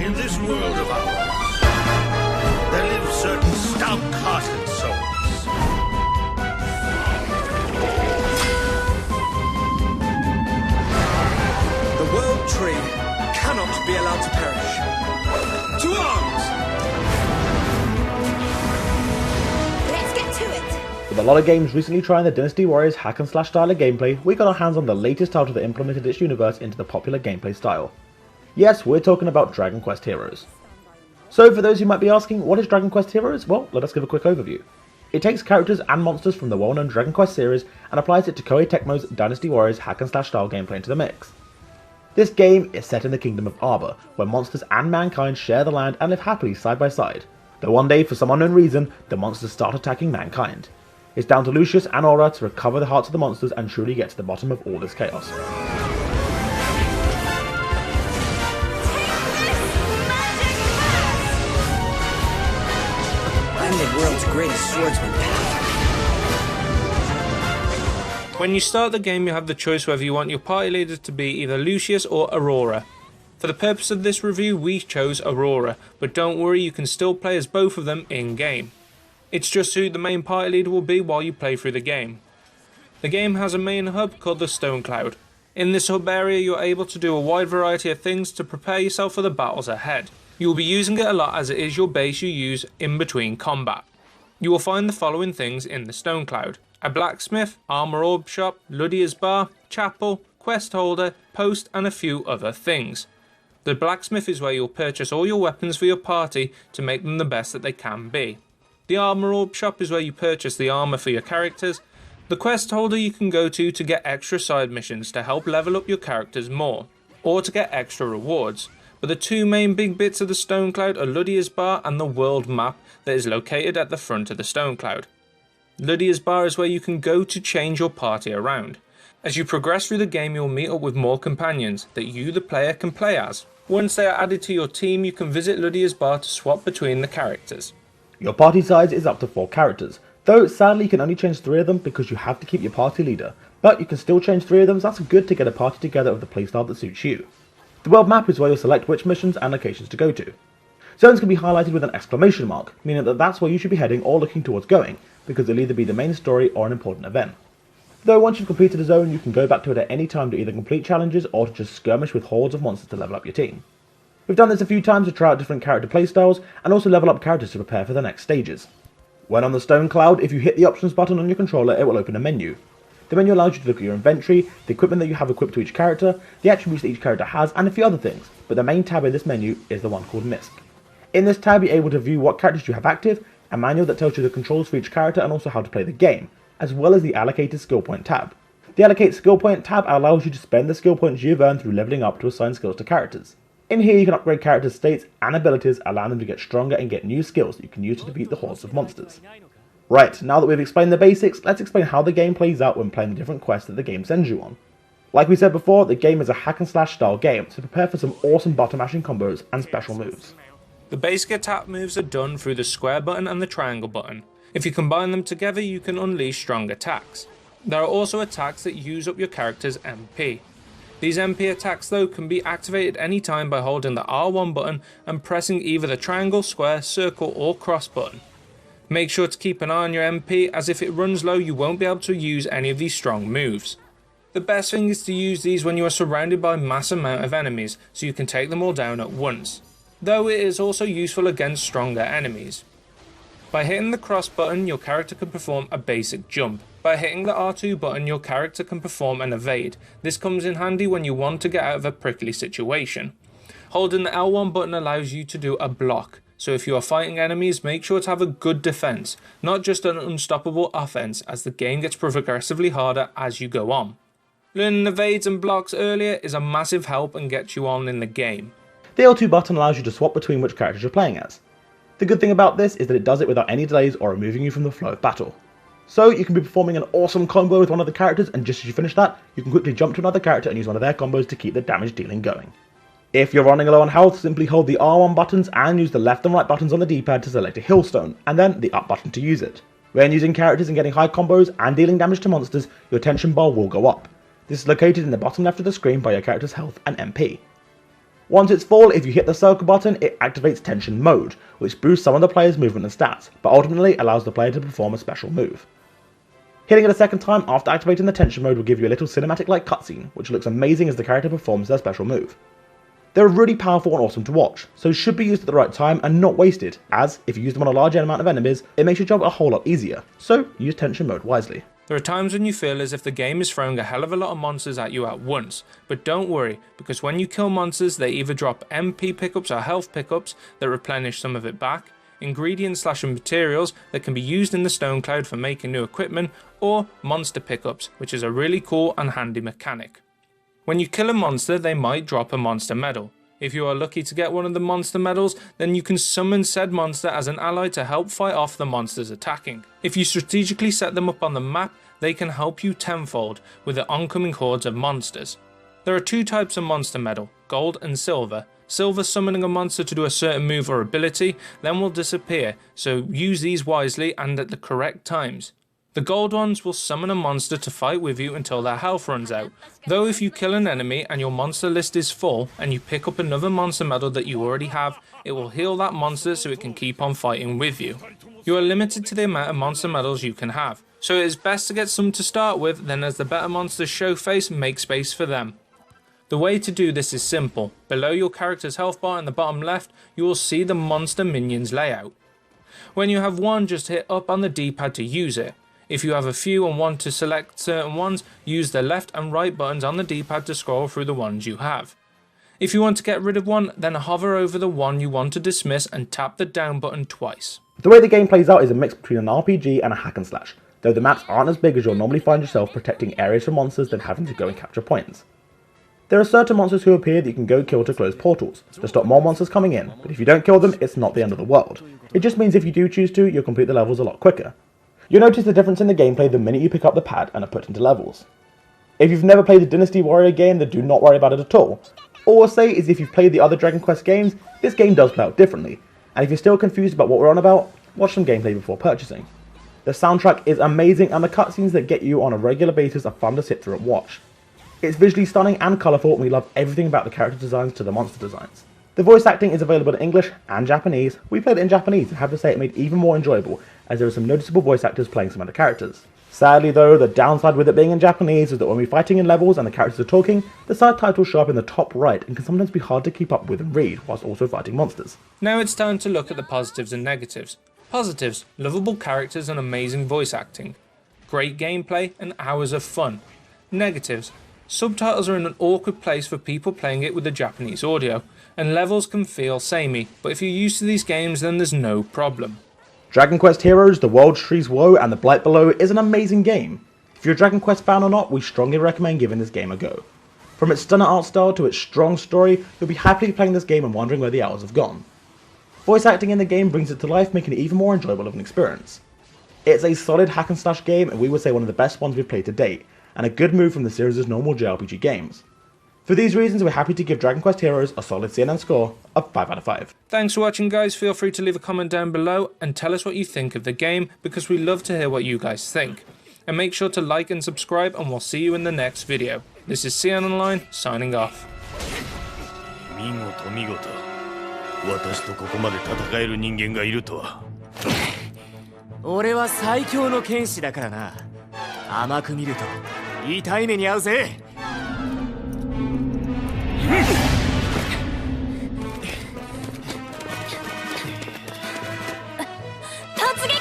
In this world of ours, there live certain stout-hearted souls. The world tree cannot be allowed to perish. To arms! Let's get to it! With a lot of games recently trying the Dynasty Warriors hack and slash style of gameplay, we got our hands on the latest title that implemented its universe into the popular gameplay style. Yes, we're talking about Dragon Quest Heroes. So for those who might be asking, what is Dragon Quest Heroes? Well, let us give a quick overview. It takes characters and monsters from the well-known Dragon Quest series and applies it to Koei Tecmo's Dynasty Warriors hack and slash style gameplay into the mix. This game is set in the Kingdom of Arbor, where monsters and mankind share the land and live happily side by side, though one day, for some unknown reason, the monsters start attacking mankind. It's down to Lucius and Aura to recover the hearts of the monsters and truly get to the bottom of all this chaos. I'm the world's greatest swordsman, pal. When you start the game, you have the choice whether you want your party leader to be either Lucius or Aurora. For the purpose of this review, we chose Aurora, but don't worry, you can still play as both of them in-game. It's just who the main party leader will be while you play through the game. The game has a main hub called the Stone Cloud. In this hub area, you're able to do a wide variety of things to prepare yourself for the battles ahead. You will be using it a lot as it is your base you use in between combat. You will find the following things in the Stone Cloud: a blacksmith, armor orb shop, Luddia's bar, chapel, quest holder, post and a few other things. The blacksmith is where you'll purchase all your weapons for your party to make them the best that they can be. The armor orb shop is where you purchase the armor for your characters. The quest holder you can go to get extra side missions to help level up your characters more, or to get extra rewards. But the two main big bits of the Stone Cloud are Luddia's bar and the world map that is located at the front of the Stone Cloud. Luddia's bar is where you can go to change your party around. As you progress through the game, you'll meet up with more companions that you, the player, can play as. Once they are added to your team, you can visit Luddia's bar to swap between the characters. Your party size is up to 4 characters, though sadly you can only change 3 of them because you have to keep your party leader, but you can still change 3 of them, so that's good to get a party together of the playstyle that suits you. The world map is where you'll select which missions and locations to go to. Zones can be highlighted with an exclamation mark, meaning that that's where you should be heading or looking towards going, because it'll either be the main story or an important event. Though once you've completed a zone, you can go back to it at any time to either complete challenges or to just skirmish with hordes of monsters to level up your team. We've done this a few times to try out different character playstyles and also level up characters to prepare for the next stages. When on the Stone Cloud, if you hit the options button on your controller, it will open a menu. The menu allows you to look at your inventory, the equipment that you have equipped to each character, the attributes that each character has, and a few other things, but the main tab in this menu is the one called MISC. In this tab, you're able to view what characters you have active, a manual that tells you the controls for each character and also how to play the game, as well as the allocated skill point tab. The allocate skill point tab allows you to spend the skill points you've earned through leveling up to assign skills to characters. In here you can upgrade characters' states and abilities, allowing them to get stronger and get new skills that you can use to defeat the hordes of monsters. Right, now that we've explained the basics, let's explain how the game plays out when playing the different quests that the game sends you on. Like we said before, the game is a hack and slash style game, so prepare for some awesome button mashing combos and special moves. The basic attack moves are done through the square button and the triangle button. If you combine them together, you can unleash strong attacks. There are also attacks that use up your character's MP. These MP attacks though can be activated anytime by holding the R1 button and pressing either the triangle, square, circle or cross button. Make sure to keep an eye on your MP, as if it runs low you won't be able to use any of these strong moves. The best thing is to use these when you are surrounded by a mass amount of enemies, so you can take them all down at once, though it is also useful against stronger enemies. By hitting the cross button, your character can perform a basic jump. By hitting the R2 button, your character can perform an evade. This comes in handy when you want to get out of a prickly situation. Holding the L1 button allows you to do a block. So if you are fighting enemies, make sure to have a good defense, not just an unstoppable offense, as the game gets progressively harder as you go on. Learning evades and blocks earlier is a massive help and gets you on in the game. The L2 button allows you to swap between which characters you're playing as. The good thing about this is that it does it without any delays or removing you from the flow of battle. So you can be performing an awesome combo with one of the characters, and just as you finish that, you can quickly jump to another character and use one of their combos to keep the damage dealing going. If you're running low on health, simply hold the R1 buttons and use the left and right buttons on the D-pad to select a heal stone, and then the up button to use it. When using characters and getting high combos and dealing damage to monsters, your attention bar will go up. This is located in the bottom left of the screen by your character's health and MP. Once it's full, if you hit the circle button, it activates tension mode, which boosts some of the player's movement and stats, but ultimately allows the player to perform a special move. Hitting it a second time after activating the tension mode will give you a little cinematic-like cutscene, which looks amazing as the character performs their special move. They're really powerful and awesome to watch, so should be used at the right time and not wasted, as if you use them on a large amount of enemies, it makes your job a whole lot easier, so use tension mode wisely. There are times when you feel as if the game is throwing a hell of a lot of monsters at you at once, but don't worry, because when you kill monsters they either drop MP pickups or health pickups that replenish some of it back, ingredients/materials that can be used in the stone cloud for making new equipment, or monster pickups, which is a really cool and handy mechanic. When you kill a monster they might drop a monster medal. If you are lucky to get one of the monster medals, then you can summon said monster as an ally to help fight off the monsters attacking. If you strategically set them up on the map, they can help you tenfold with the oncoming hordes of monsters. There are two types of monster medal, gold and silver. Silver summoning a monster to do a certain move or ability, then will disappear, so use these wisely and at the correct times. The gold ones will summon a monster to fight with you until their health runs out, though if you kill an enemy and your monster list is full and you pick up another monster medal that you already have, it will heal that monster so it can keep on fighting with you. You are limited to the amount of monster medals you can have, so it is best to get some to start with, then as the better monsters show face, make space for them. The way to do this is simple. Below your character's health bar in the bottom left, you will see the monster minions layout. When you have one, just hit up on the D-pad to use it. If you have a few and want to select certain ones, use the left and right buttons on the D-pad to scroll through the ones you have. If you want to get rid of one, then hover over the one you want to dismiss and tap the down button twice. The way the game plays out is a mix between an RPG and a hack and slash, though the maps aren't as big as you'll normally find yourself protecting areas from monsters than having to go and capture points. There are certain monsters who appear that you can go kill to close portals, to stop more monsters coming in, but if you don't kill them, it's not the end of the world. It just means if you do choose to, you'll complete the levels a lot quicker. You'll notice the difference in the gameplay the minute you pick up the pad and are put into levels. If you've never played a Dynasty Warrior game, then do not worry about it at all. All I'll say is if you've played the other Dragon Quest games, this game does play out differently, and if you're still confused about what we're on about, watch some gameplay before purchasing. The soundtrack is amazing and the cutscenes that get you on a regular basis are fun to sit through and watch. It's visually stunning and colourful and we love everything about the character designs to the monster designs. The voice acting is available in English and Japanese. We played it in Japanese and have to say it made it even more enjoyable as there are some noticeable voice actors playing some other characters. Sadly though, the downside with it being in Japanese is that when we're fighting in levels and the characters are talking, the subtitles show up in the top right and can sometimes be hard to keep up with and read whilst also fighting monsters. Now it's time to look at the positives and negatives. Positives: lovable characters and amazing voice acting. Great gameplay and hours of fun. Negatives: subtitles are in an awkward place for people playing it with the Japanese audio, and levels can feel samey, but if you're used to these games then there's no problem. Dragon Quest Heroes, The World Tree's Woe and The Blight Below is an amazing game. If you're a Dragon Quest fan or not, we strongly recommend giving this game a go. From its stunning art style to its strong story, you'll be happily playing this game and wondering where the hours have gone. Voice acting in the game brings it to life, making it even more enjoyable of an experience. It's a solid hack and slash game and we would say one of the best ones we've played to date, and a good move from the series' normal JRPG games. For these reasons, we're happy to give Dragon Quest Heroes a solid C&N score of 5 out of 5. Thanks for watching guys, feel free to leave a comment down below and tell us what you think of the game because we love to hear what you guys think. And make sure to like and subscribe and we'll see you in the next video. This is C&NOnline signing off. 見事見事。私とここまで戦える人間がいるとは。俺は最強の剣士だからな。甘く見ると痛い目に遭うぜ。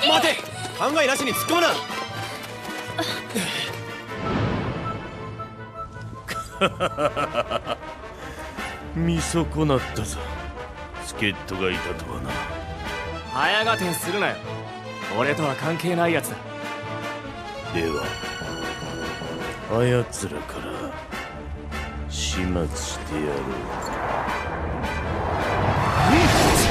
待て、考えなしに突っ込むな。見損なったぞ。助っ人がいたとはな。早合点するなよ。俺とは関係ないやつだ。では、あやつらから始末してやろう。